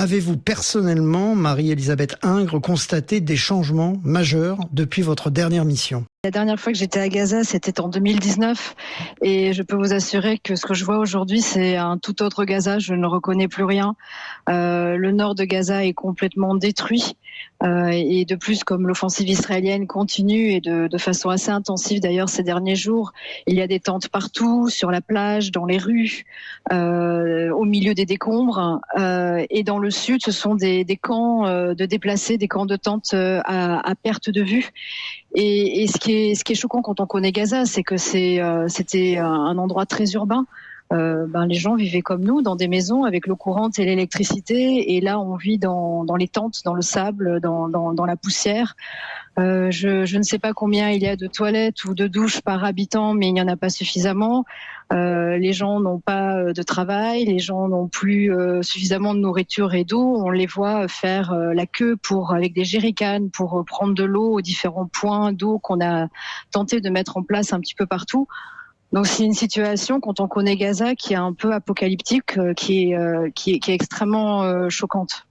Avez-vous personnellement, Marie-Elisabeth Ingres, constaté des changements majeurs depuis votre dernière mission ? La dernière fois que j'étais à Gaza, c'était en 2019 et je peux vous assurer que ce que je vois aujourd'hui, c'est un tout autre Gaza. Je ne reconnais plus rien. Le nord de Gaza est complètement détruit et de plus, comme l'offensive israélienne continue et de façon assez intensive d'ailleurs ces derniers jours, il y a des tentes partout, sur la plage, dans les rues, au milieu des décombres et dans le sud, ce sont des camps de déplacés, des camps de tentes à perte de vue. Et ce qui est choquant quand on connaît Gaza, c'est que c'était un endroit très urbain. Les gens vivaient comme nous, dans des maisons avec l'eau courante et l'électricité. Et là, on vit dans les tentes, dans le sable, dans la poussière. Je ne sais pas combien il y a de toilettes ou de douches par habitant, mais il n'y en a pas suffisamment. Les gens n'ont pas de travail, les gens n'ont plus suffisamment de nourriture et d'eau. On les voit faire la queue avec des jerrycans pour prendre de l'eau aux différents points d'eau qu'on a tenté de mettre en place un petit peu partout. Donc c'est une situation, quand on connaît Gaza, qui est un peu apocalyptique, qui est extrêmement choquante.